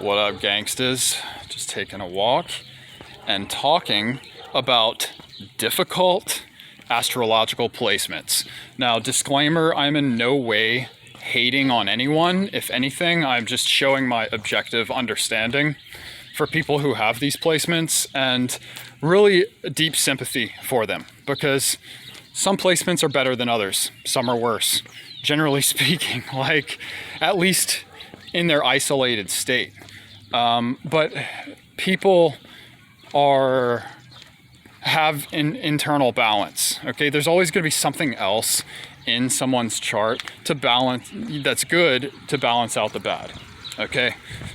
What up, gangsters? Just taking a walk and talking about difficult astrological placements. Now, disclaimer, I'm in no way hating on anyone. If anything, I'm just showing my objective understanding for people who have these placements and really deep sympathy for them, because some placements are better than others. Some are worse, generally speaking, like at least in their isolated state. But people have an internal balance. Okay, there's always going to be something else in someone's chart to balance, that's good, to balance out the bad. Okay,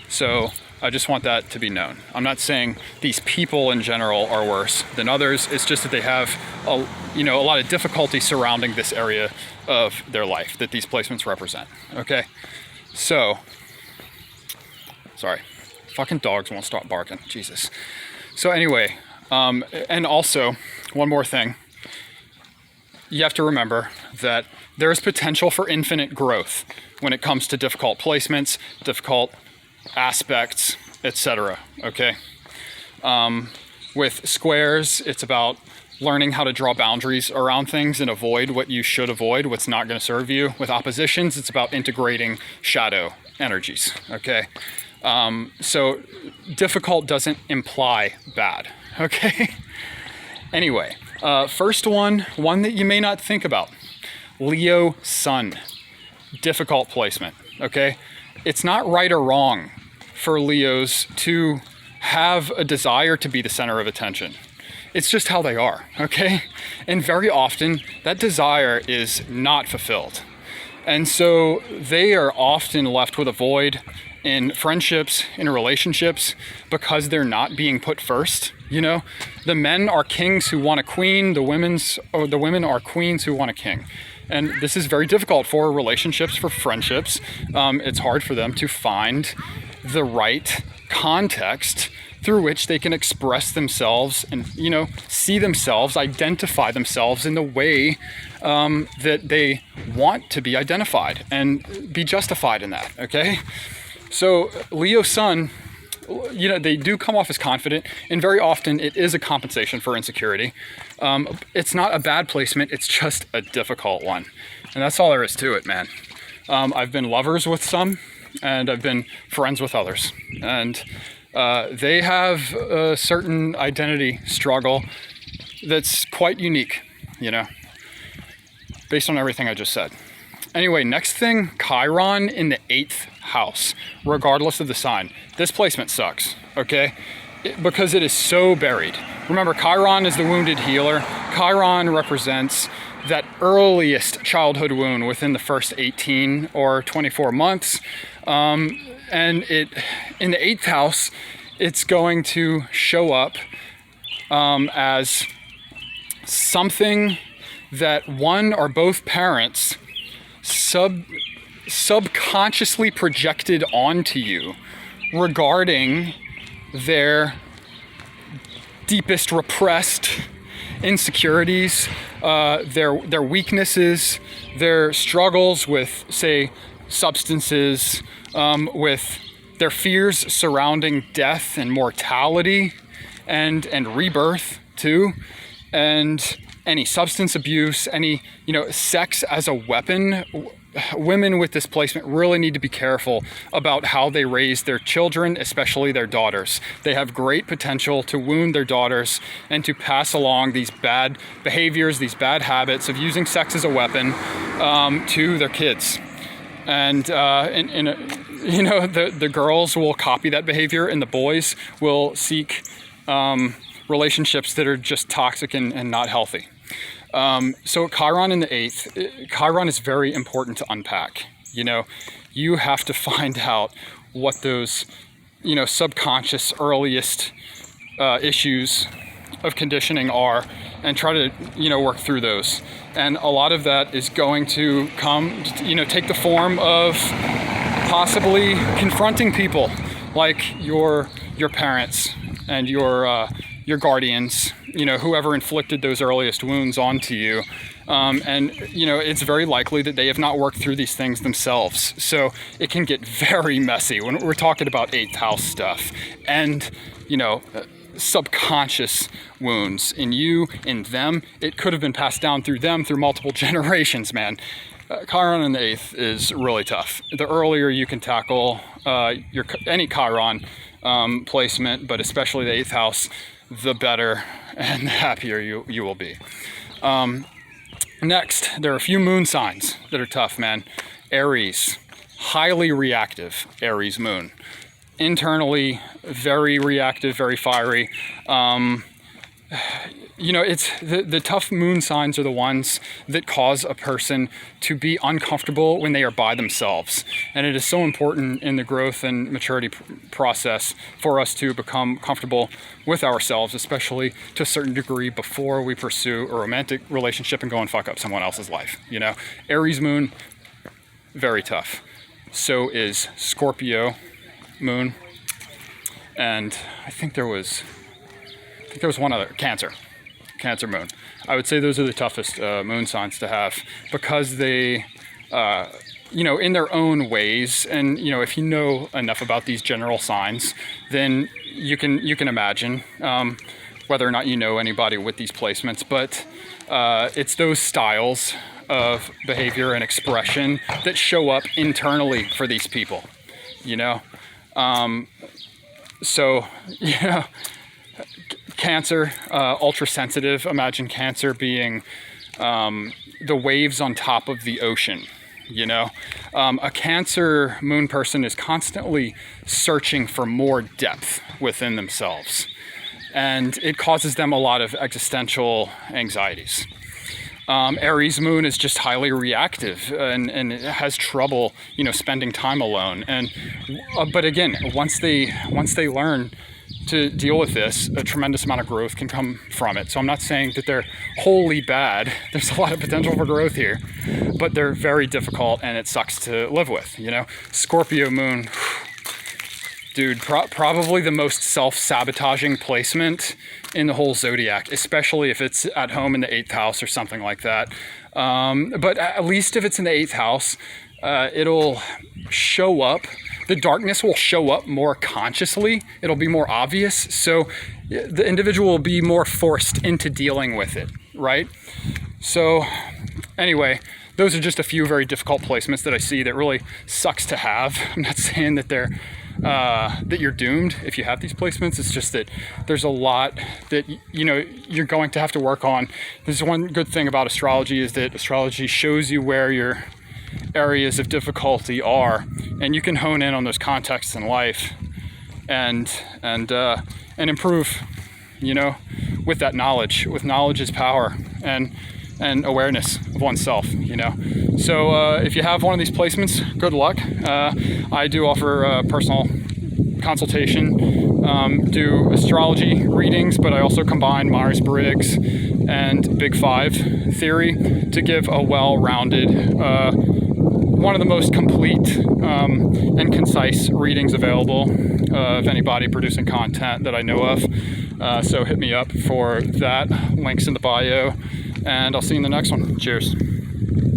so I just want that to be known. I'm not saying these people in general are worse than others. It's just that they have a lot of difficulty surrounding this area of their life that these placements represent. Okay, so sorry, fucking dogs won't stop barking. Jesus. So anyway, and also one more thing. You have to remember that there is potential for infinite growth when it comes to difficult placements, difficult aspects, etc. Okay. With squares, it's about learning how to draw boundaries around things and avoid what you should avoid, what's not going to serve you. With oppositions, it's about integrating shadow energies. Okay. So difficult doesn't imply bad. Okay. Anyway, first one that you may not think about. Leo Sun. Difficult placement. Okay. It's not right or wrong for Leos to have a desire to be the center of attention. It's just how they are. Okay. And very often that desire is not fulfilled. And so they are often left with a void in friendships, in relationships, because they're not being put first. You know, the men are kings who want a queen, the women are queens who want a king. And this is very difficult for relationships, for friendships. It's hard for them to find the right context through which they can express themselves and, see themselves, identify themselves in the way that they want to be identified and be justified in that, okay? So Leo Sun, they do come off as confident, and very often it is a compensation for insecurity. It's not a bad placement, it's just a difficult one. And that's all there is to it, man. I've been lovers with some, and I've been friends with others. And they have a certain identity struggle that's quite unique, based on everything I just said. Anyway, next thing, Chiron in the 8th house, regardless of the sign. This placement sucks, okay? Because it is so buried. Remember, Chiron is the wounded healer. Chiron represents that earliest childhood wound within the first 18 or 24 months. And in the 8th house, it's going to show up as something that one or both parents subconsciously projected onto you regarding their deepest repressed insecurities, their weaknesses, their struggles with, say, substances, with their fears surrounding death and mortality and rebirth too, and any substance abuse, any, sex as a weapon. Women with this placement really need to be careful about how they raise their children, especially their daughters. They have great potential to wound their daughters and to pass along these bad behaviors, these bad habits of using sex as a weapon to their kids. And the girls will copy that behavior, and the boys will seek relationships that are just toxic and not healthy. So Chiron in the 8th, Chiron is very important to unpack. You have to find out what those, subconscious earliest issues of conditioning are, and try to, work through those. And a lot of that is going to take the form of possibly confronting people like your parents and your guardians, whoever inflicted those earliest wounds onto you, And it's very likely that they have not worked through these things themselves. So it can get very messy when we're talking about 8th house stuff, and subconscious wounds in you, in them. It could have been passed down through them through multiple generations, man. Chiron in the 8th is really tough. The earlier you can tackle any Chiron placement, but especially the 8th house, the better and the happier you will be. Next, there are a few moon signs that are tough, man. Aries, highly reactive Aries moon. Internally, very reactive, very fiery. It's the tough moon signs are the ones that cause a person to be uncomfortable when they are by themselves. And it is so important in the growth and maturity process for us to become comfortable with ourselves, especially to a certain degree before we pursue a romantic relationship and go and fuck up someone else's life. Aries moon, very tough. So is Scorpio moon, and I think there was one other, Cancer moon. I would say those are the toughest moon signs to have, because they, in their own ways, and if you know enough about these general signs, then you can imagine whether or not you know anybody with these placements. But it's those styles of behavior and expression that show up internally for these people. Cancer, ultra sensitive. Imagine Cancer being the waves on top of the ocean. A Cancer moon person is constantly searching for more depth within themselves, and it causes them a lot of existential anxieties. Aries moon is just highly reactive and it has trouble, spending time alone. And but again, once they learn to deal with this, a tremendous amount of growth can come from it. So I'm not saying that they're wholly bad. There's a lot of potential for growth here, but they're very difficult and it sucks to live with. Scorpio moon, dude, probably the most self-sabotaging placement in the whole zodiac, especially if it's at home in the 8th house or something like that. But at least if it's in the 8th house, it'll show up. The darkness will show up more consciously. It'll be more obvious. So the individual will be more forced into dealing with it, right? So anyway, those are just a few very difficult placements that I see that really sucks to have. I'm not saying that that you're doomed if you have these placements. It's just that there's a lot that you're going to have to work on. There's one good thing about astrology is that astrology shows you where your areas of difficulty are, and you can hone in on those contexts in life and improve, with that knowledge. With knowledge is power, and awareness of oneself, So if you have one of these placements, good luck. I do offer personal consultation, do astrology readings, but I also combine Myers-Briggs and Big Five theory to give a well-rounded, one of the most complete and concise readings available of anybody producing content that I know of. So hit me up for that. Links in the bio, and I'll see you in the next one. Cheers.